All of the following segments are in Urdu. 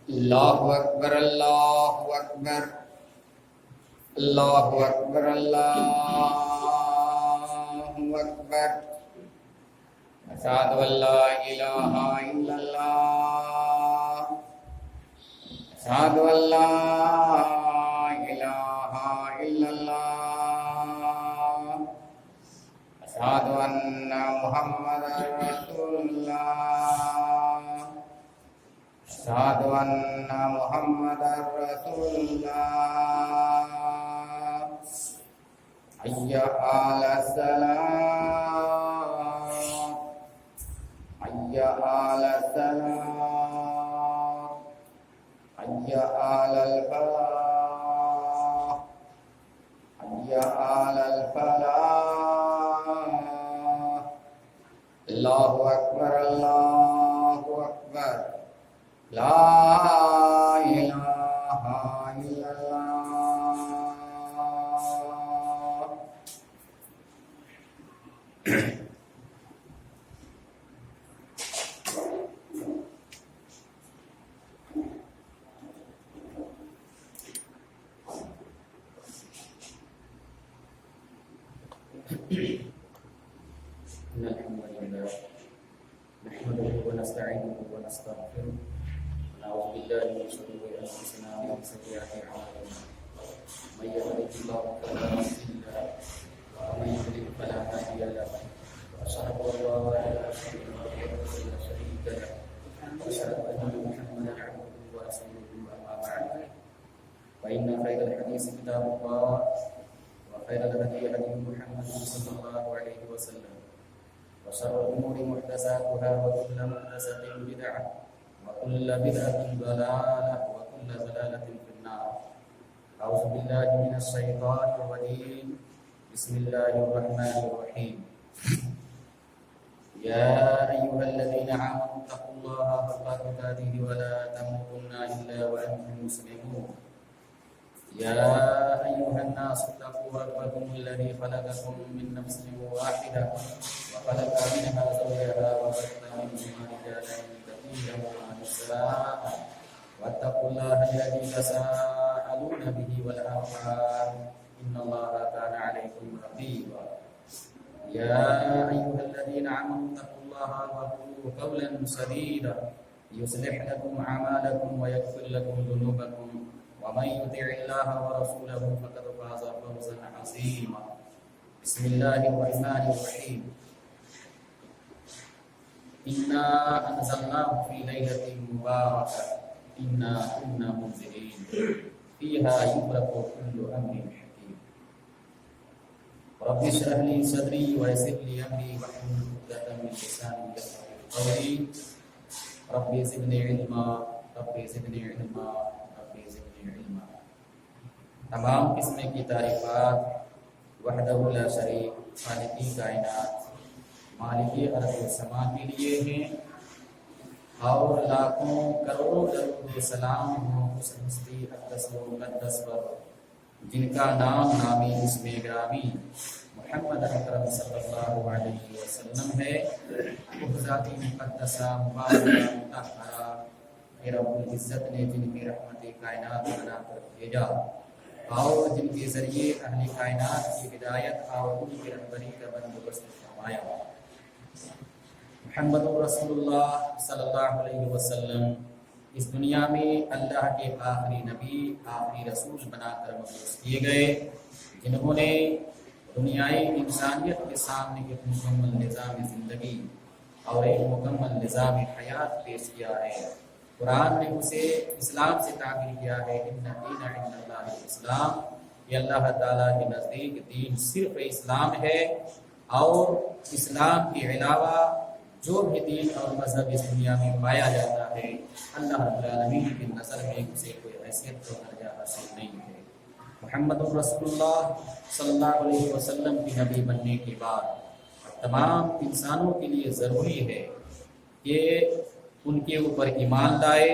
اللہ اکبر اللہ اکبر اللہ اکبر اللہ اکبر اشہد ان لا الہ الا اللہ اشہد ان لا الہ الا اللہ اشہد ان محمد رسول اللہ اشہد ان محمد رسول اللہ حی علی الصلاۃ حی علی الصلاۃ حی علی الفلاح حی علی الفلاح اللہ اکبر اللہ اکبر لا الہ الا اللہ. الحمد لله نحمده ونستعينه ونستغفره ونعوذ بالله من شرور انفسنا ومن سيئات اعمالنا من يهده الله فلا مضل له ومن يضلل فلا هادي له واشهد ان لا اله الا الله وحده لا شريك له واشهد ان محمدا عبده ورسوله اما بعد فان خير الحديث كتاب الله وخير الهدي هدي محمد صلى الله عليه وسلم وشر الأمور محدثاتها وكل محدثة بدعة وكل بدعة ضلالة وكل ضلالة في النار. أعوذ بالله من الشيطان الرجيم. بسم الله الرحمن الرحيم. يا أيها الذين آمنوا اتقوا الله حق تقاته ولا تموتن إلا وأنتم مسلمون. يا أيها الناس اتقوا ربكم الذي خلقكم من نفس واحدة وخلق منها زوجها وبث منهما رجالا كثيرا ونساء واتقوا الله الذي تساءلون به والأرحام إن الله كان عليكم رقيبا. يا أيها الذين آمنوا اتقوا الله وقولوا قولا سديدا يصلح لكم أعمالكم ويغفر لكم ذنوبكم ومن يطع الله ورسوله فقد فاز فوزا عظيما. بسم الله الرحمن الرحيم. إنا أنزلناه في ليلة مباركة إنا كنا منذرين فيها يفرق كل أمر حكيم. رب اشرح لي صدري ويسر لي أمري واحلل عقدة من لساني يفقهوا قولي. رب زدني علما رب زدني علما رب زدني علما. تمام قسم کی تعریفات وحدہ لا شریک خالقی کائنات مالکی ارض و سما کے لیے ہیں اور لاکھوں کروڑوں درود سلام ہو اس ہستی اقدس و مقدس پر جن کا نام نامی اسم گرامی محمد اکرم صلی اللہ علیہ وسلم ہے. وہ ذاتی مقدسہ مبارکہ مطہرہ رب العزت نے جن کی رحمت کائنات بنا کر بھیجا اور جن کے ذریعے اہل کائنات کی ہدایت اور ان کی رہبری کا بندوبست فرمایا. محمد رسول اللہ صلی اللہ علیہ وسلم اس دنیا میں اللہ کے آخری نبی آخری رسول بنا کر مبعوث کیے گئے جنہوں نے دنیائی انسانیت کے سامنے ایک مکمل نظام زندگی اور ایک مکمل نظام حیات پیش کیا ہے. قرآن نے اسے اسلام سے تعبیر کیا ہے ان دین عند اللہ الاسلام. یہ اللہ تعالیٰ کے نزدیک دین صرف اسلام ہے اور اسلام کے علاوہ جو بھی دین اور مذہب اس دنیا میں پایا جاتا ہے اللہ رب العالمین کی نظر میں اسے کوئی حیثیت و درجہ حاصل نہیں ہے. محمد رسول اللہ صلی اللہ علیہ وسلم کی نبی بننے کے بعد تمام انسانوں کے لیے ضروری ہے کہ ان کے اوپر ایمان لائے،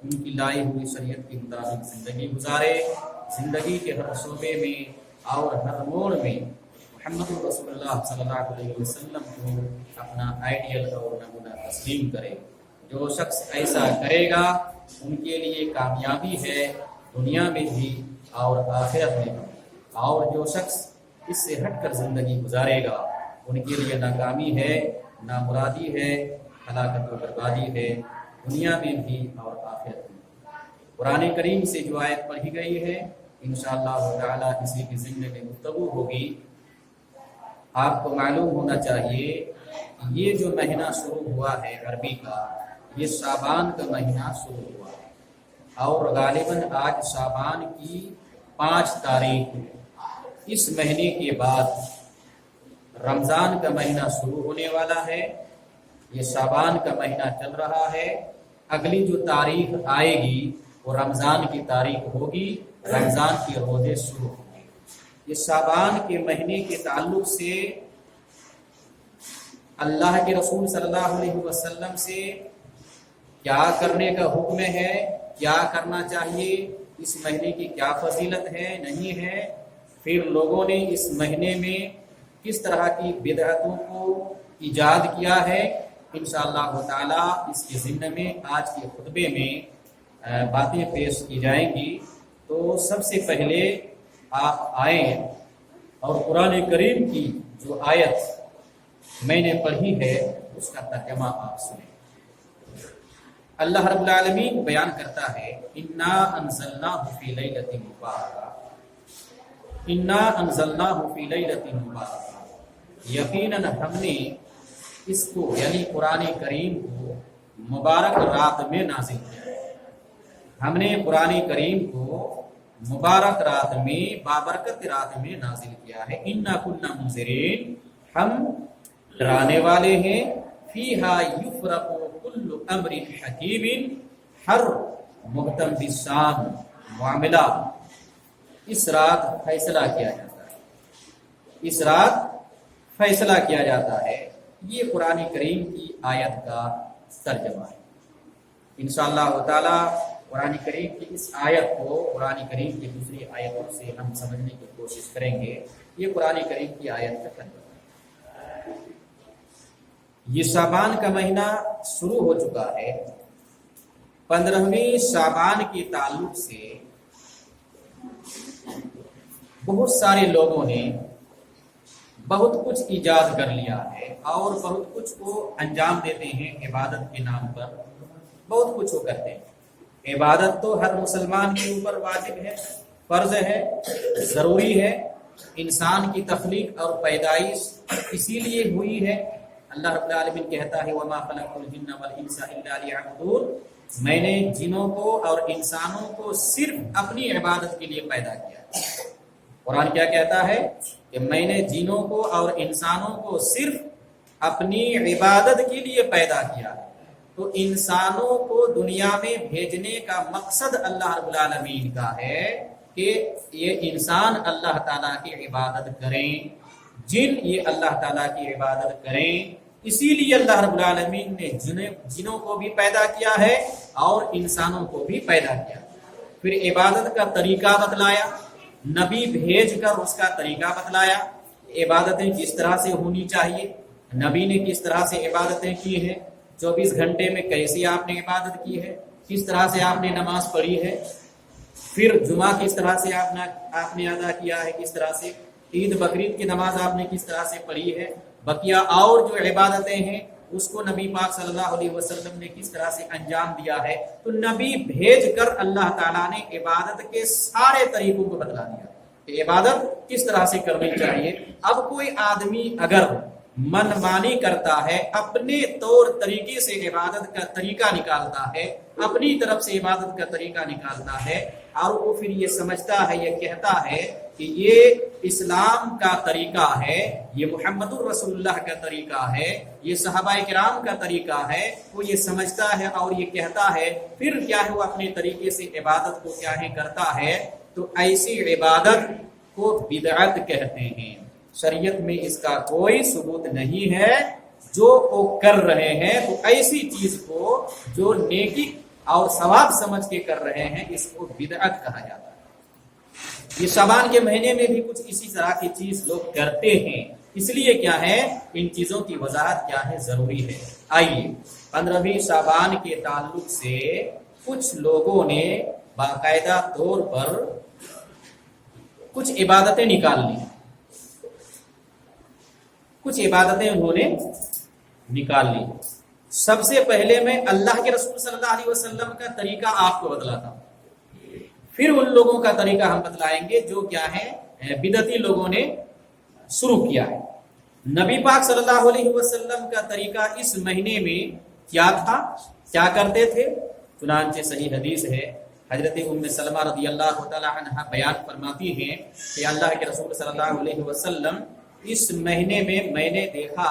ان کی لائی ہوئی شریعت کے مطابق زندگی گزارے، زندگی کے ہر شعبے میں اور ہر موڑ میں محمد رسول اللہ صلی اللہ علیہ وسلم کو اپنا آئیڈیل اور نمونہ تسلیم کرے۔ جو شخص ایسا کرے گا ان کے لیے کامیابی ہے دنیا میں بھی اور آخرت میں بھی، اور جو شخص اس سے ہٹ کر زندگی گزارے گا ان کے لیے ناکامی ہے، نامرادی ہے، ہلاکت و بربادی ہے دنیا میں بھی اور آخرت میں۔ قرآن کریم سے جو آیت پڑھی گئی ہے انشاءاللہ تعالی اسی کے ضمن میں گفتگو ہوگی۔ آپ کو معلوم ہونا چاہیے یہ جو مہینہ شروع ہوا ہے عربی کا، یہ شعبان کا مہینہ شروع ہوا ہے اور غالباً آج شعبان کی 5 تاریخ ہے۔ اس مہینے کے بعد رمضان کا مہینہ شروع ہونے والا ہے، یہ شعبان کا مہینہ چل رہا ہے، اگلی جو تاریخ آئے گی وہ رمضان کی تاریخ ہوگی، رمضان کے روزے شروع ہوں گے۔ یہ شعبان کے مہینے کے تعلق سے اللہ کے رسول صلی اللہ علیہ وسلم سے کیا کرنے کا حکم ہے، کیا کرنا چاہیے، اس مہینے کی کیا فضیلت ہے نہیں ہے، پھر لوگوں نے اس مہینے میں کس طرح کی بدعتوں کو ایجاد کیا ہے، انشاءاللہ تعالی اس کے ضمن میں آج کے خطبے میں باتیں پیش کی جائیں گی۔ تو سب سے پہلے آپ آئیں اور قرآن کریم کی جو آیت میں نے پڑھی ہے اس کا ترجمہ آپ سنیں۔ اللہ رب العالمین بیان کرتا ہے انا انزلناہ فی لیلۃ مبارکہ، انا انزلناہ فی لیلۃ مبارکہ، یقیناً ہم نے اس کو یعنی قرآن کریم کو مبارک رات میں نازل کیا ہے۔ ہم نے قرآن کریم کو مبارک رات میں بابرکت رات میں نازل کیا ہے۔ انا کنا منذرین، ہم ڈرانے والے ہیں، فیہا یفرق کل امر حکیم، ہر محکم بالشان معاملہ اس رات فیصلہ کیا جاتا ہے، اس رات فیصلہ کیا جاتا ہے۔ یہ قرآن کریم کی آیت کا ترجمہ ہے۔ انشاءاللہ تعالی قرآن کریم کی اس آیت کو قرآن کریم کی دوسری آیتوں سے ہم سمجھنے کی کوشش کریں گے۔ یہ قرآن کریم کی آیت کا ترجمہ ہے۔ یہ شعبان کا مہینہ شروع ہو چکا ہے۔ 15ویں شعبان کے تعلق سے بہت سارے لوگوں نے بہت کچھ ایجاد کر لیا ہے اور بہت کچھ کو انجام دیتے ہیں عبادت کے نام پر، بہت کچھ وہ کرتے ہیں۔ عبادت تو ہر مسلمان کے اوپر واجب ہے، فرض ہے، ضروری ہے۔ انسان کی تخلیق اور پیدائش اسی لیے ہوئی ہے۔ اللہ رب العالمین کہتا ہے وَمَا خَلَقْتُ الْجِنَّ وَالْإِنسَ إِلَّا لِيَعْبُدُونِ، میں نے جنوں کو اور انسانوں کو صرف اپنی عبادت کے لیے پیدا کیا۔ قرآن کیا کہتا ہے کہ میں نے جنوں کو اور انسانوں کو صرف اپنی عبادت کے لیے پیدا کیا۔ تو انسانوں کو دنیا میں بھیجنے کا مقصد اللہ رب العالمین کا ہے کہ یہ انسان اللہ تعالیٰ کی عبادت کریں، جن یہ اللہ تعالیٰ کی عبادت کریں۔ اسی لیے اللہ رب العالمین نے جنوں کو بھی پیدا کیا ہے اور انسانوں کو بھی پیدا کیا۔ پھر عبادت کا طریقہ بتلایا، نبی بھیج کر اس کا طریقہ بتلایا، عبادتیں کس طرح سے ہونی چاہیے، نبی نے کس طرح سے عبادتیں کی ہیں، 24 گھنٹے میں کیسی آپ نے عبادت کی ہے، کس طرح سے آپ نے نماز پڑھی ہے، پھر جمعہ کس طرح سے آپ نے ادا کیا ہے، کس طرح سے عید بقرعید کی نماز آپ نے کس طرح سے پڑھی ہے، بقیہ اور جو عبادتیں ہیں اس کو نبی پاک صلی اللہ علیہ وسلم نے کس طرح سے انجام دیا ہے۔ تو نبی بھیج کر اللہ تعالیٰ نے عبادت کے سارے طریقوں کو بتلا دیا کہ عبادت کس طرح سے کرنی چاہیے۔ اب کوئی آدمی اگر من مانی کرتا ہے، اپنے طور طریقے سے عبادت کا طریقہ نکالتا ہے، اپنی طرف سے عبادت کا طریقہ نکالتا ہے اور وہ پھر یہ سمجھتا ہے، یہ کہتا ہے کہ یہ اسلام کا طریقہ ہے، یہ محمد الرسول اللہ کا طریقہ ہے، یہ صحابہ کرام کا طریقہ ہے، وہ یہ سمجھتا ہے اور یہ کہتا ہے، پھر کیا ہے وہ اپنے طریقے سے عبادت کو کیا ہے کرتا ہے، تو ایسی عبادت کو بدعت کہتے ہیں۔ شریعت میں اس کا کوئی ثبوت نہیں ہے۔ جو وہ کر رہے ہیں تو ایسی چیز کو جو نیکی اور ثواب سمجھ کے کر رہے ہیں اس کو بدعت کہا جاتا ہے۔ یہ شعبان کے مہینے میں بھی کچھ اسی طرح کی چیز لوگ کرتے ہیں، اس لیے کیا ہے ان چیزوں کی وضاحت کیا ہے ضروری ہے۔ آئیے 15ویں شعبان کے تعلق سے کچھ لوگوں نے باقاعدہ طور پر کچھ عبادتیں نکال لی، کچھ عبادتیں انہوں نے نکال لی۔ سب سے پہلے میں اللہ کے رسول صلی اللہ علیہ وسلم کا طریقہ آپ کو بتلاتا ہوں، پھر ان لوگوں کا طریقہ ہم بتلائیں گے جو کیا ہے بدعتی لوگوں نے شروع کیا ہے۔ نبی پاک صلی اللہ علیہ وسلم کا طریقہ اس مہینے میں کیا تھا، کیا کرتے تھے؟ چنانچہ صحیح حدیث ہے، حضرت ام سلمہ رضی اللہ تعالی عنہ بیان فرماتی ہیں کہ اللہ کے رسول صلی اللہ علیہ وسلم اس مہینے میں نے دیکھا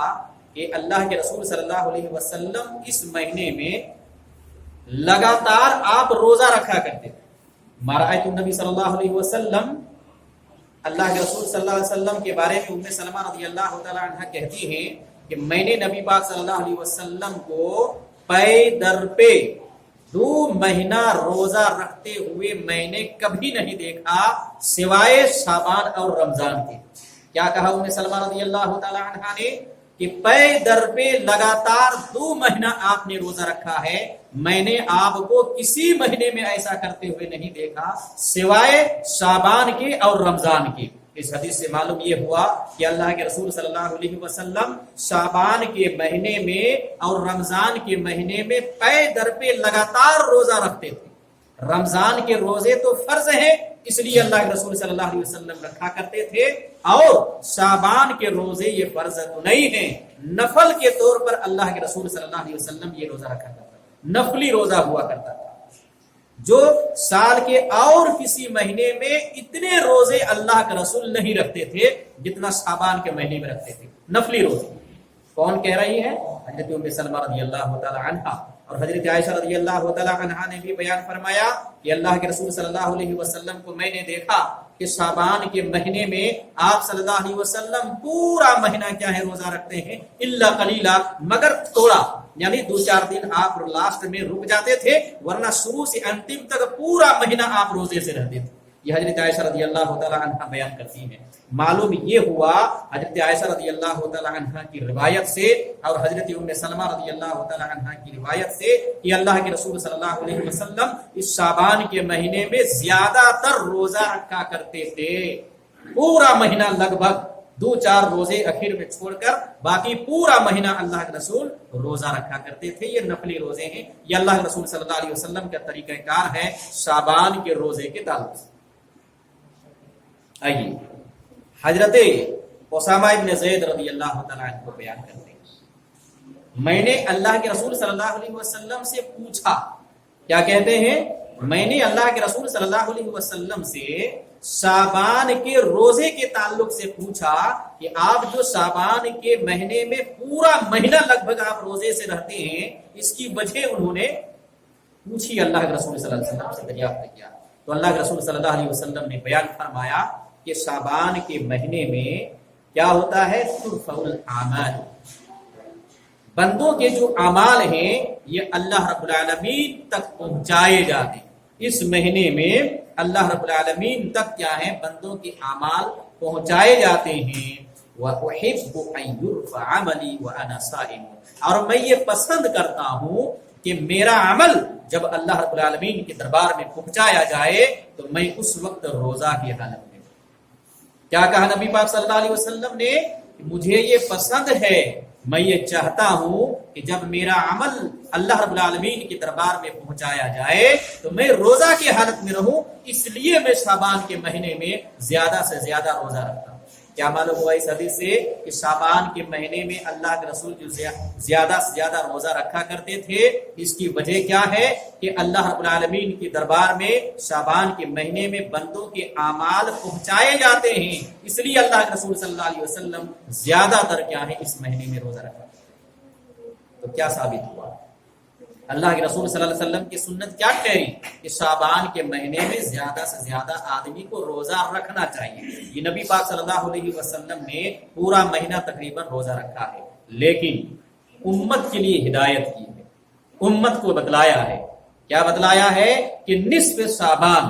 کہ اللہ کے رسول صلی اللہ علیہ وسلم اس مہینے میں لگاتار آپ روزہ رکھا کرتے تھے۔ مارایت النبی صلی اللہ علیہ وسلم، اللہ کے رسول صلی اللہ علیہ وسلم کے بارے میں ام سلمہ رضی اللہ تعالی عنہ کہتی ہیں کہ میں نے نبی پاک صلی اللہ علیہ وسلم کو پے در پے 2 مہینہ روزہ رکھتے ہوئے میں نے کبھی نہیں دیکھا سوائے شعبان اور رمضان کے۔ کیا کہا ام سلمہ رضی اللہ تعالی عنہ نے کہ پے در پہ لگاتار 2 مہینہ آپ نے روزہ رکھا ہے، میں نے آپ کو کسی مہینے میں ایسا کرتے ہوئے نہیں دیکھا سوائے شعبان کے اور رمضان کے۔ اس حدیث سے معلوم یہ ہوا کہ اللہ کے رسول صلی اللہ علیہ وسلم شعبان کے مہینے میں اور رمضان کے مہینے میں پے در پہ لگاتار روزہ رکھتے تھے۔ رمضان کے روزے تو فرض ہیں، اس لیے اللہ کے رسول صلی اللہ علیہ وسلم رکھا کرتے تھے، اور شعبان کے روزے یہ فرض تو نہیں ہیں، نفل کے طور پر اللہ کے رسول صلی اللہ علیہ وسلم یہ روزہ رکھا کرتا تھا، نفلی روزہ ہوا کرتا تھا، جو سال کے اور کسی مہینے میں اتنے روزے اللہ کے رسول نہیں رکھتے تھے جتنا شعبان کے مہینے میں رکھتے تھے، نفلی روزے۔ کون کہہ رہی ہے؟ حضرت ام سلمہ رضی اللہ تعالی عنہا، اور حضرت عائشہ رضی اللہ تعالی عنہا نے بھی بیان فرمایا کہ اللہ کے رسول صلی اللہ علیہ وسلم کو میں نے دیکھا کہ شعبان کے مہینے میں آپ صلی اللہ علیہ وسلم پورا مہینہ کیا ہے روزہ رکھتے ہیں، الا قلیلا، مگر تھوڑا، یعنی 2-4 دن آپ لاسٹ میں رک جاتے تھے، ورنہ شروع سے انتم تک پورا مہینہ آپ روزے سے رہتے تھے۔ یہ حضرت عائشہ رضی اللہ تعالی عنہ بیان کرتی ہیں۔ معلوم یہ ہوا حضرت عائشہ رضی اللہ تعالی عنہ کی روایت سے اور حضرت ام سلمہ رضی اللہ تعالی عنہ کی روایت سے کہ اللہ کے رسول صلی اللہ علیہ وسلم اس شعبان کے مہینے میں زیادہ تر روزہ رکھا کرتے تھے، پورا مہینہ لگ بھگ 2-4 روزے اخیر میں چھوڑ کر باقی پورا مہینہ اللہ کے رسول روزہ رکھا کرتے تھے۔ یہ نفلی روزے ہیں، یہ اللہ کے رسول صلی اللہ علیہ وسلم کا طریقہ کار ہے شعبان کے روزے کے تعلق سے۔ آئیے حضرت اسامہ ابن زید رضی اللہ تعالیٰ عنہ کو بیان کرتے ہیں، میں نے اللہ کے رسول صلی اللہ علیہ وسلم سے پوچھا، کیا کہتے ہیں؟ میں نے اللہ کے رسول صلی اللہ علیہ وسلم سے شعبان کے روزے کے تعلق سے پوچھا کہ آپ جو شعبان کے مہینے میں پورا مہینہ لگ بھگ آپ روزے سے رہتے ہیں، اس کی وجہ انہوں نے پوچھی، اللہ کے رسول صلی اللہ علیہ وسلم سے دریافت کیا، تو اللہ کے رسول صلی اللہ علیہ وسلم نے بیان فرمایا کہ شعبان کے مہینے میں کیا ہوتا ہے؟ ترفع الاعمال، بندوں کے جو اعمال ہیں یہ اللہ رب العالمین تک پہنچائے جاتے ہیں۔ اس مہینے میں اللہ رب العالمین تک کیا ہے؟ بندوں کے اعمال پہنچائے جاتے ہیں۔ وَأُحِبُّ أَن يُرْفَعَ عَمَلِي وَأَنَا صَائِمٌ، اور میں یہ پسند کرتا ہوں کہ میرا عمل جب اللہ رب العالمین کے دربار میں پہنچایا جائے تو میں اس وقت روزہ کی حالت میں۔ کیا کہا نبی پاک صلی اللہ علیہ وسلم نے؟ مجھے یہ پسند ہے، میں یہ چاہتا ہوں کہ جب میرا عمل اللہ رب العالمین کے دربار میں پہنچایا جائے تو میں روزہ کی حالت میں رہوں، اس لیے میں شعبان کے مہینے میں زیادہ سے زیادہ روزہ رکھتا ہوں۔ کیا معلوم ہوا اس حدیث سے کہ شعبان کے مہینے میں اللہ کے رسول جو زیادہ سے زیادہ روزہ رکھا کرتے تھے، اس کی وجہ کیا ہے کہ اللہ رب العالمین کے دربار میں شعبان کے مہینے میں بندوں کے اعمال پہنچائے جاتے ہیں، اس لیے اللہ کے رسول صلی اللہ علیہ وسلم زیادہ تر کیا ہے اس مہینے میں روزہ رکھا۔ تو کیا ثابت ہوا؟ اللہ کے رسول صلی اللہ علیہ وسلم کی سنت کیا کہہ رہی کہ شعبان کے مہینے میں زیادہ سے زیادہ آدمی کو روزہ رکھنا چاہیے۔ یہ نبی پاک صلی اللہ علیہ وسلم نے پورا مہینہ تقریباً روزہ رکھا ہے، لیکن امت کے لیے ہدایت کی ہے، امت کو بتلایا ہے، کیا بتلایا ہے کہ نصف شعبان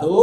2,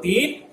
3,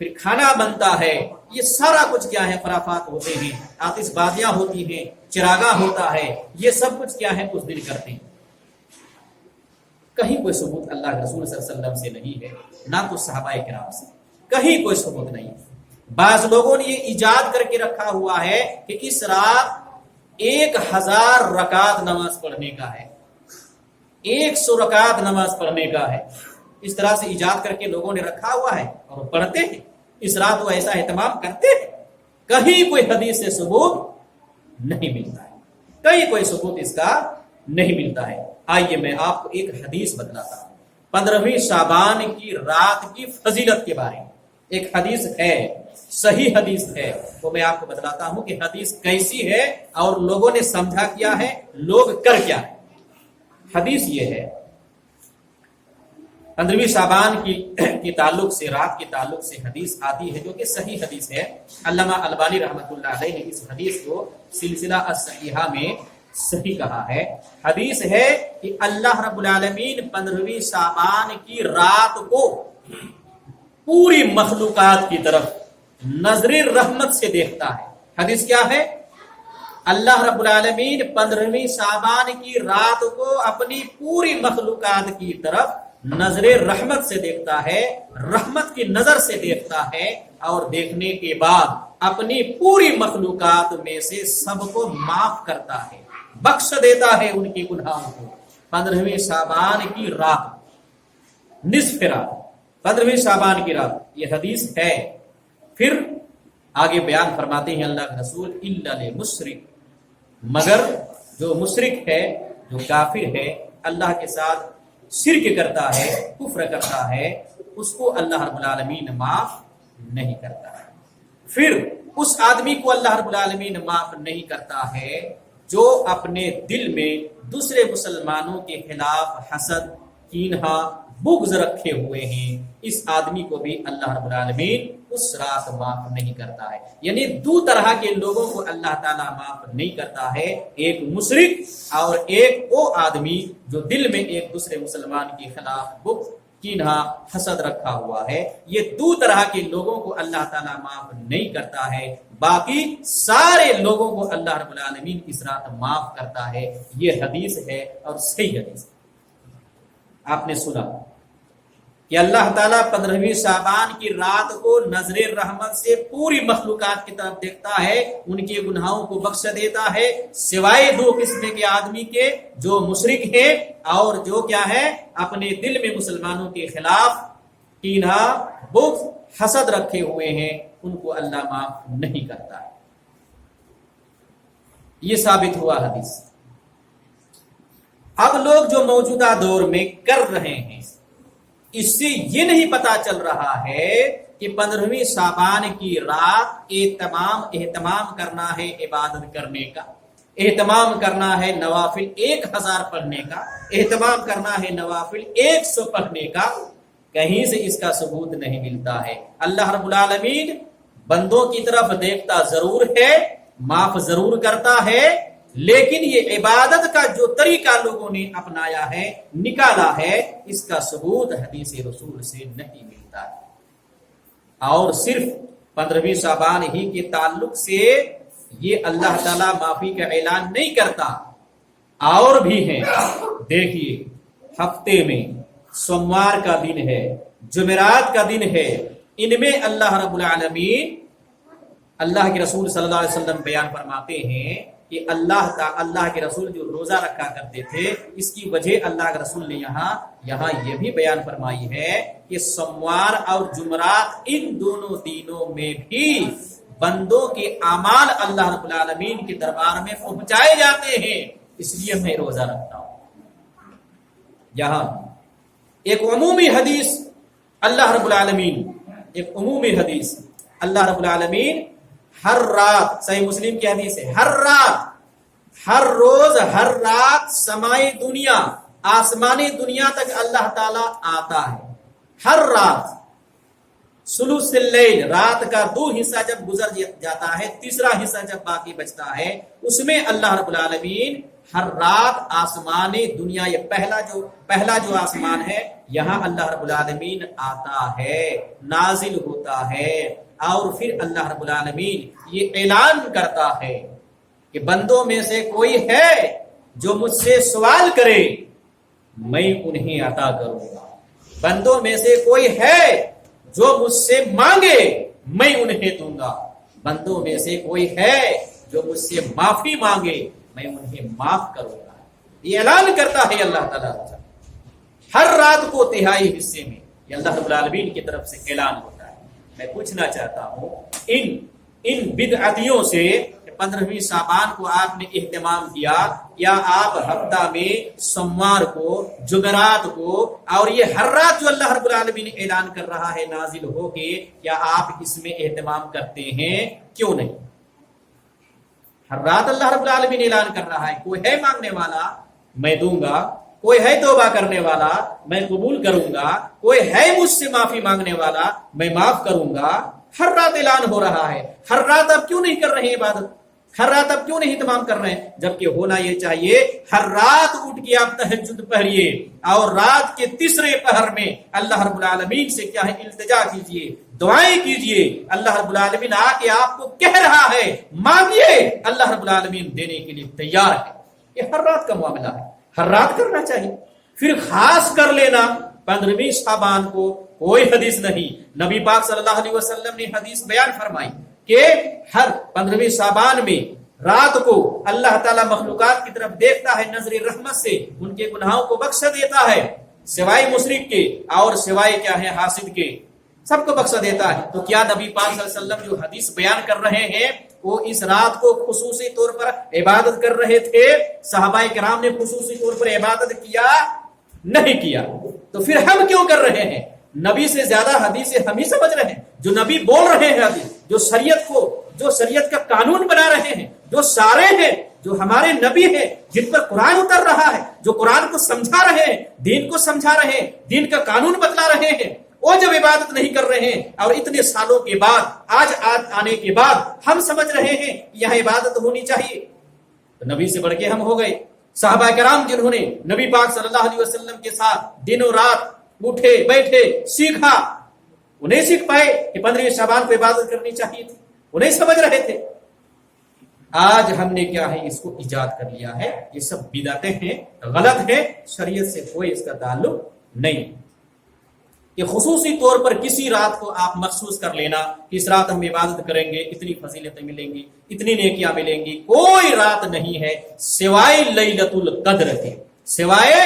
پھر کھانا بنتا ہے، یہ سارا کچھ کیا ہے؟ خرافات ہوتے ہیں، آتش بازیاں ہوتی ہیں، چراغاں ہوتا ہے، یہ سب کچھ کیا ہے؟ اس دن کرتے ہیں۔ کہیں کوئی ثبوت اللہ کے رسول صلی اللہ علیہ وسلم سے نہیں ہے، نہ تو صحابہ کرام سے، کہیں کوئی ثبوت نہیں ہے۔ بعض لوگوں نے یہ ایجاد کر کے رکھا ہوا ہے کہ اس رات 1000 رکعت نماز پڑھنے کا ہے، 100 رکعت نماز پڑھنے کا ہے، اس طرح سے ایجاد کر کے لوگوں نے رکھا ہوا ہے اور پڑھتے ہیں، اس رات وہ ایسا اہتمام کرتے ہیں۔ کہیں کوئی حدیث سے ثبوت نہیں ملتا ہے، کہیں کوئی ثبوت اس کا نہیں ملتا ہے۔ آئیے میں آپ کو ایک حدیث بتلاتا ہوں 15ویں شعبان کی رات کی فضیلت کے بارے میں۔ ایک حدیث ہے، صحیح حدیث ہے، وہ میں آپ کو بتلاتا ہوں کہ حدیث کیسی ہے اور لوگوں نے سمجھا کیا ہے، لوگ کر کیا ہے۔ حدیث یہ ہے، 15ویں شعبان کی تعلق سے، رات کے تعلق سے حدیث آتی ہے جو کہ صحیح حدیث ہے۔ علامہ البانی رحمۃ اللہ علیہ نے اس حدیث کو سلسلہ الصحیحہ میں صحیح کہا ہے۔ حدیث ہے کہ اللہ رب العالمین 15ویں شعبان کی رات کو پوری مخلوقات کی طرف نظر رحمت سے دیکھتا ہے۔ حدیث کیا ہے؟ اللہ رب العالمین 15ویں شعبان کی رات کو اپنی پوری مخلوقات کی طرف نظر رحمت سے دیکھتا ہے، رحمت کی نظر سے دیکھتا ہے، اور دیکھنے کے بعد اپنی پوری مخلوقات میں سے سب کو معاف کرتا ہے، بخش دیتا ہے ان کی گناہوں کو۔ 15ویں شعبان کی رات، نصف رات، 15ویں شعبان کی رات، یہ حدیث ہے۔ پھر آگے بیان فرماتے ہیں اللہ کے رسول، الا للمشرک، مگر جو مشرک ہے، جو کافر ہے، اللہ کے ساتھ شرک کرتا ہے، کفر کرتا ہے، اس کو اللہ رب العالمین معاف نہیں کرتا ہے۔ پھر اس آدمی کو اللہ رب العالمین معاف نہیں کرتا ہے جو اپنے دل میں دوسرے مسلمانوں کے خلاف حسد، کینہ، بغض رکھے ہوئے ہیں، اس آدمی کو بھی اللہ رب العالمین اس رات معاف نہیں کرتا ہے۔ یعنی دو طرح کے لوگوں کو اللہ تعالیٰ معاف نہیں کرتا ہے، ایک مشرک اور ایک وہ آدمی جو دل میں ایک دوسرے مسلمان کے خلاف بغض، کینہ، حسد رکھا ہوا ہے۔ یہ دو طرح کے لوگوں کو اللہ تعالیٰ معاف نہیں کرتا ہے، باقی سارے لوگوں کو اللہ رب العالمین اس رات معاف کرتا ہے۔ یہ حدیث ہے اور صحیح حدیث ہے۔ آپ نے سنا کہ اللہ تعالیٰ 15ویں شعبان کی رات کو نظر رحمت سے پوری مخلوقات کی طرف دیکھتا ہے، ان کے گناہوں کو بخش دیتا ہے، سوائے دو قسم کے آدمی کے، جو مشرک ہیں اور جو کیا ہے، اپنے دل میں مسلمانوں کے خلاف کینہ، بغض، حسد رکھے ہوئے ہیں، ان کو اللہ معاف نہیں کرتا ہے۔ یہ ثابت ہوا حدیث۔ اب لوگ جو موجودہ دور میں کر رہے ہیں، اس سے یہ نہیں پتا چل رہا ہے کہ 15ویں شعبان کی رات اہتمام کرنا ہے عبادت کرنے کا، اہتمام کرنا ہے نوافل 1000 پڑھنے کا، اہتمام کرنا ہے نوافل 100 پڑھنے کا، کہیں سے اس کا ثبوت نہیں ملتا ہے۔ اللہ رب العالمین بندوں کی طرف دیکھتا ضرور ہے، معاف ضرور کرتا ہے، لیکن یہ عبادت کا جو طریقہ لوگوں نے اپنایا ہے، نکالا ہے، اس کا ثبوت حدیث رسول سے نہیں ملتا ہے۔ اور صرف 15ویں شعبان ہی کے تعلق سے یہ اللہ تعالیٰ معافی کا اعلان نہیں کرتا، اور بھی ہیں۔ دیکھیے، ہفتے میں سوموار کا دن ہے، جمعرات کا دن ہے، ان میں اللہ رب العالمین، اللہ کے رسول صلی اللہ علیہ وسلم بیان فرماتے ہیں کہ اللہ کے رسول جو روزہ رکھا کرتے تھے، اس کی وجہ اللہ کے رسول نے یہاں یہ بھی بیان فرمائی ہے کہ سوموار اور جمعرات، ان دونوں دنوں میں بھی بندوں کے اعمال اللہ رب العالمین کے دربار میں پہنچائے جاتے ہیں، اس لیے میں روزہ رکھتا ہوں۔ یہاں ایک عمومی حدیث اللہ رب العالمین، ایک عمومی حدیث اللہ رب العالمین ہر رات، صحیح مسلم کی حدیث ہے، ہر رات، ہر روز، ہر رات سمائی دنیا، آسمانی دنیا تک اللہ تعالی آتا ہے۔ ہر رات ثلث اللیل، رات کا 2 حصہ جب گزر جاتا ہے، تیسرا حصہ جب باقی بچتا ہے، اس میں اللہ رب العالمین ہر رات آسمان دنیا یہ پہلا جو آسمان ہے یہاں اللہ رب العالمین آتا ہے، نازل ہوتا ہے، اور پھر اللہ رب العالمین یہ اعلان کرتا ہے کہ بندوں میں سے کوئی ہے جو مجھ سے سوال کرے میں انہیں عطا کروں گا، بندوں میں سے کوئی ہے جو مجھ سے مانگے میں انہیں دوں گا، بندوں میں سے کوئی ہے جو مجھ سے معافی مانگے میں انہیں معاف کروں گا۔ یہ اعلان کرتا ہے اللہ تعالیٰ ہر رات کو تہائی حصے میں، یہ اللہ رب العالمین کی طرف سے اعلان ہوتا ہے۔ میں پوچھنا چاہتا ہوں ان بدعتیوں سے 15ویں شعبان کو آپ نے اہتمام کیا، یا آپ ہفتہ میں سوموار کو، جمعرات کو، اور یہ ہر رات جو اللہ رب العالمین اعلان کر رہا ہے نازل ہو کے، کیا آپ اس میں اہتمام کرتے ہیں؟ کیوں نہیں؟ ہر رات اللہ رب العالمین اعلان کر رہا ہے کوئی ہے مانگنے والا میں دوں گا، کوئی ہے توبہ کرنے والا میں قبول کروں گا، کوئی ہے مجھ سے معافی مانگنے والا میں معاف کروں گا۔ ہر رات اعلان ہو رہا ہے، ہر رات اب کیوں نہیں کر رہے ہیں عبادت؟ ہر رات اب کیوں نہیں اہتمام کر رہے ہیں؟ جبکہ ہونا یہ چاہیے ہر رات اٹھ کے آپ تہجد پڑھیے، اور رات کے تیسرے پہر میں اللہ رب العالمین سے کیا ہے التجا کیجیے، دعائیں کیجیے۔ اللہ رب العالمین آ کے آپ کو کہہ رہا ہے مانگیے، اللہ رب العالمین دینے کے لیے تیار ہے۔ یہ ہر رات کا معاملہ ہے، ہر رات کرنا چاہیے۔ پھر خاص کر لینا 15ویں شعبان کو کوئی حدیث نہیں، نبی پاک صلی اللہ علیہ وسلم نے حدیث بیان فرمائی کہ ہر 15ویں شعبان میں رات کو اللہ تعالیٰ مخلوقات کی طرف دیکھتا ہے نظر رحمت سے، ان کے گناہوں کو بخش دیتا ہے، سوائے مشرک کے اور سوائے کیا ہے حاسد کے، سب کو بخش دیتا ہے۔ تو کیا نبی پاک صلی اللہ علیہ وسلم جو حدیث بیان کر رہے ہیں وہ اس رات کو خصوصی طور پر عبادت کر رہے تھے؟ صحابہ کرام نے خصوصی طور پر عبادت کیا؟ نہیں کیا۔ تو پھر ہم کیوں کر رہے ہیں؟ نبی سے زیادہ حدیث ہم ہی سمجھ رہے ہیں، جو نبی بول رہے ہیں حدیث، جو شریعت کا قانون بنا رہے ہیں، جو سارے ہیں، جو ہمارے نبی ہیں، جن پر قرآن اتر رہا ہے، جو قرآن کو سمجھا رہے ہیں، دین کو سمجھا رہے ہیں، دین کا قانون بتلا رہے ہیں، وہ جب عبادت نہیں کر رہے ہیں اور اتنے سالوں کے بعد آج آنے کے بعد ہم سمجھ رہے ہیں کہ یہاں عبادت ہونی چاہیے، تو نبی سے بڑھ کے ہم ہو گئے۔ صحابہ کرام جنہوں نے نبی پاک صلی اللہ علیہ وسلم کے ساتھ دنوں رات اٹھے بیٹھے سیکھا، وہ نہیں سیکھ پائے کہ 15ویں شعبان کو عبادت کرنی چاہیے تھی، وہ نہیں سمجھ رہے تھے۔ آج ہم نے کیا ہے اس کو ایجاد کر لیا ہے، یہ سب بدعتیں ہیں، غلط ہیں، شریعت سے کوئی اس کا تعلق نہیں۔ کہ خصوصی طور پر کسی رات کو آپ مخصوص کر لینا کہ اس رات ہم عبادت کریں گے، اتنی فضیلتیں ملیں گی، اتنی نیکیاں ملیں گی، کوئی رات نہیں ہے سوائے لیلۃ القدر کے، سوائے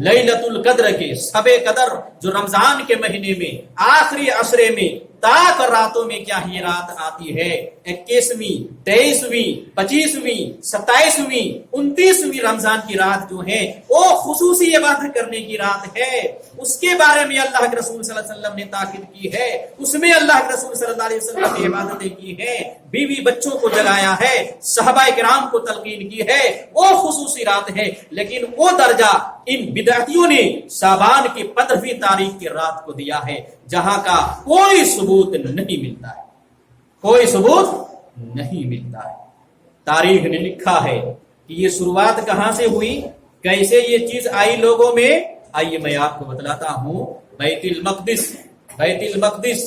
لیلۃ القدر کے، شب قدر جو رمضان کے مہینے میں آخری عشرے میں تاک راتوں میں کیا یہ رات آتی ہے، 21ویں 23ویں 25ویں 27ویں 29ویں رمضان کی رات جو ہے وہ خصوصی عبادت کرنے کی رات ہے۔ اس کے بارے میں اللہ کے رسول صلی اللہ علیہ وسلم نے تاکید کی ہے، اس میں اللہ کے رسول صلی اللہ علیہ وسلم نے عبادتیں کی ہیں، بیوی بچوں کو جگایا ہے، صحابہ کرام کو تلقین کی ہے، وہ خصوصی رات ہے۔ لیکن وہ درجہ ان بدعتیوں نے شعبان کی 15ویں تاریخ کی رات کو دیا ہے، جہاں کا کوئی ثبوت نہیں ملتا ہے، کوئی ثبوت نہیں ملتا ہے۔ تاریخ نے لکھا ہے کہ یہ شروعات کہاں سے ہوئی، کیسے یہ چیز آئی لوگوں میں، آئیے میں آپ کو بتلاتا ہوں۔ بیت المقدس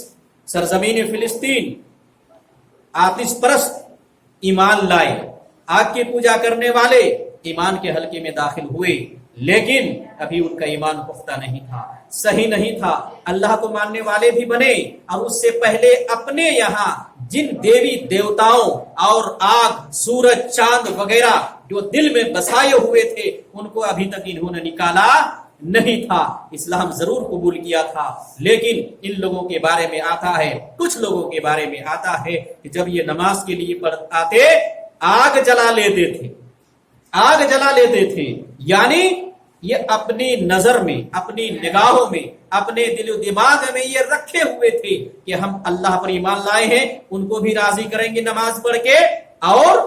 سرزمین فلسطین، آتش پرست ایمان لائے، آگ کی پوجا کرنے والے ایمان کے حلقے میں داخل ہوئے، لیکن ابھی ان کا ایمان پختہ نہیں تھا، صحیح نہیں تھا، اللہ کو ماننے والے بھی بنے، اور اس سے پہلے اپنے یہاں جن دیوی دیوتاؤں اور آگ، سورج، چاند وغیرہ جو دل میں بسائے ہوئے تھے ان کو ابھی تک انہوں نے نکالا نہیں تھا۔ اسلام ضرور قبول کیا تھا، لیکن ان لوگوں کے بارے میں آتا ہے، کچھ لوگوں کے بارے میں آتا ہے کہ جب یہ نماز کے لیے آتے آگ جلا لیتے تھے، آگ جلا لیتے تھے، یعنی یہ اپنی نظر میں، اپنی نگاہوں میں، اپنے دل و دماغ میں یہ رکھے ہوئے تھے کہ ہم اللہ پر ایمان لائے ہیں، ان کو بھی راضی کریں گے نماز پڑھ کے، اور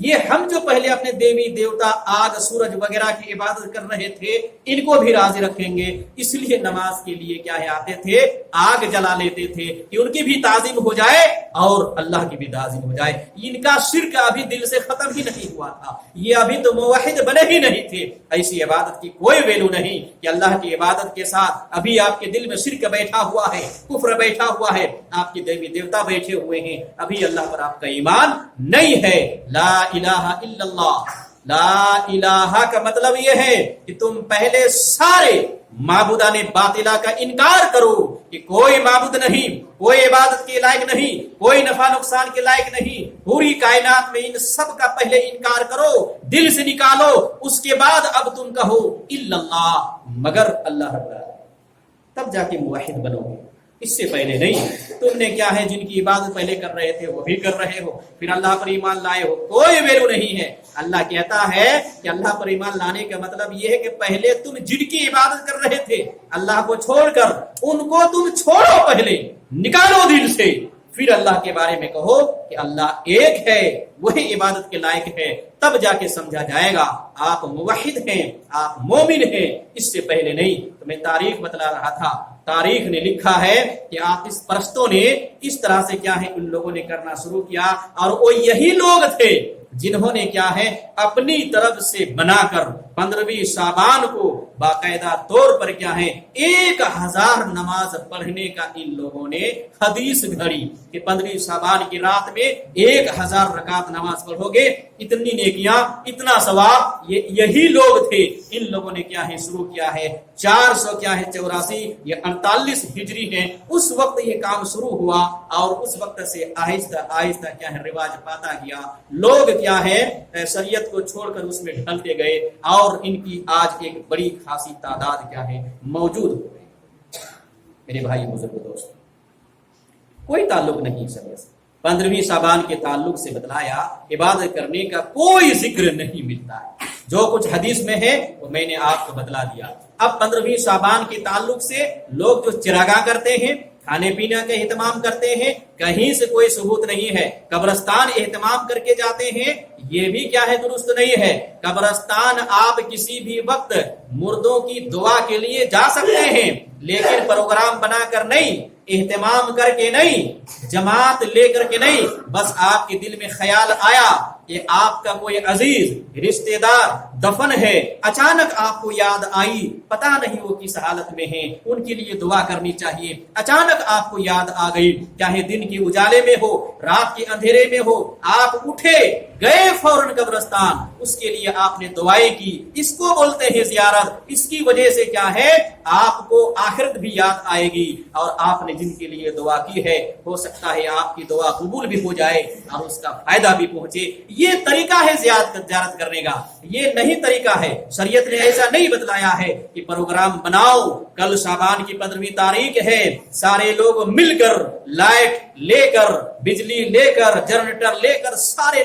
یہ ہم جو پہلے اپنے دیوی دیوتا آگ سورج وغیرہ کی عبادت کر رہے تھے ان کو بھی راضی رکھیں گے، اس لیے نماز کے لیے کیا ہے آتے تھے، آگ جلا لیتے تھے کہ ان کی بھی تعظیم ہو جائے اور اللہ کی بھی تعظیم ہو جائے۔ ان کا شرک ابھی دل سے ختم ہی نہیں ہوا تھا، یہ ابھی تو موحد بنے ہی نہیں تھے۔ ایسی عبادت کی کوئی ویلو نہیں کہ اللہ کی عبادت کے ساتھ ابھی آپ کے دل میں شرک بیٹھا ہوا ہے، کفر بیٹھا ہوا ہے، آپ کے دیوی دیوتا بیٹھے ہوئے ہیں، ابھی اللہ پر آپ کا ایمان نہیں ہے۔ لا الہ الا اللہ، لا الہ کا مطلب یہ ہے کہ تم پہلے سارے معبودان باطلہ کا انکار کرو کہ کوئی معبود نہیں، کوئی عبادت کے لائق نہیں، کوئی نفع نقصان کے لائق نہیں، پوری کائنات میں ان سب کا پہلے انکار کرو، دل سے نکالو، اس کے بعد اب تم کہو الا اللہ، مگر اللہ رب العالمین، تب جا کے موحد بنو گے، اس سے پہلے نہیں۔ تم نے کیا ہے جن کی عبادت پہلے کر رہے تھے وہ بھی کر رہے ہو، پھر اللہ پر ایمان لائے ہو، کوئی ویلو نہیں ہے۔ اللہ کہتا ہے کہ اللہ پر ایمان لانے کا مطلب یہ ہے کہ پہلے تم جن کی عبادت کر رہے تھے اللہ کو چھوڑ کر، ان کو تم چھوڑو، پہلے نکالو دل سے، پھر اللہ کے بارے میں کہو کہ اللہ ایک ہے، وہی عبادت کے لائق ہے، تب جا کے سمجھا جائے گا آپ موحد ہیں، آپ مومن ہیں، اس سے پہلے نہیں۔ تو میں تاریخ بتلا رہا تھا، تاریخ نے لکھا ہے کہ آتش پرستوں نے اس طرح سے کیا ہے ان لوگوں نے کرنا شروع کیا، اور وہ یہی لوگ تھے جنہوں نے کیا ہے اپنی طرف سے بنا کر 15ویں شعبان کو باقاعدہ طور پر کیا ہے 1000 نماز پڑھنے کا ان لوگوں نے حدیث گھڑی کہ 15ویں شعبان کی رات میں 1000 رکعت نماز پڑھو گے، اتنی نیکیاں، اتنا ثواب۔ یہی لوگ تھے، ان لوگوں نے کیا ہے شروع کیا ہے 484 یا 48 ہجری ہے، اس وقت یہ کام شروع ہوا، اور اس وقت سے آہستہ آہستہ کیا ہے رواج پاتا گیا، لوگ کیا ہے شریعت کو چھوڑ کر اس میں ڈھلتے گئے، اور ان کی آج ایک بڑی خاصی تعداد کیا ہے موجود ہو گئی۔ میرے بھائی بزرگ دوست، کوئی تعلق نہیں شریعت سے، 15ویں شعبان کے تعلق سے بتلایا، عبادت کرنے کا کوئی ذکر نہیں ملتا ہے، جو کچھ حدیث میں ہے وہ میں نے آپ کو بتلا دیا۔ اب 15ویں شعبان کے تعلق سے لوگ جو چراغاں کرتے ہیں، کھانے پینے کا اہتمام کرتے ہیں، کہیں سے کوئی ثبوت نہیں ہے۔ قبرستان اہتمام کر کے جاتے ہیں، یہ بھی کیا ہے درست نہیں ہے۔ قبرستان آپ کسی بھی وقت مردوں کی دعا کے لیے جا سکتے ہیں، لیکن پروگرام بنا کر نہیں، اہتمام کر کے نہیں، جماعت لے کر کے نہیں، بس آپ کے دل میں خیال آیا کہ آپ کا کوئی عزیز رشتہ دار دفن ہے، اچانک آپ کو یاد آئی، پتہ نہیں وہ کس حالت میں ہیں، ان کے لیے دعا کرنی چاہیے، اچانک آپ کو یاد آ گئی، چاہے دن کے اجالے میں ہو، رات کے اندھیرے میں ہو، آپ اٹھے گئے فوراً قبرستان، اس کے لیے آپ نے دعائیں کی، اس کو بولتے ہیں زیارت۔ اس کی وجہ سے کیا ہے آپ کو آخرت بھی یاد آئے گی، اور آپ نے جن کے لیے دعا کی ہے ہو سکتا ہے آپ کی دعا قبول بھی ہو جائے اور اس کا فائدہ بھی پہنچے۔ یہ طریقہ ہے زیارت کرنے کا، یہ نہیں طریقہ ہے۔ شریعت نے ایسا نہیں بتلایا ہے کہ پروگرام بناؤ، کل شعبان کی 15ویں تاریخ ہے، سارے لوگ مل کر لائٹ لے کر، بجلی لے کر، جنریٹر لے کر، سارے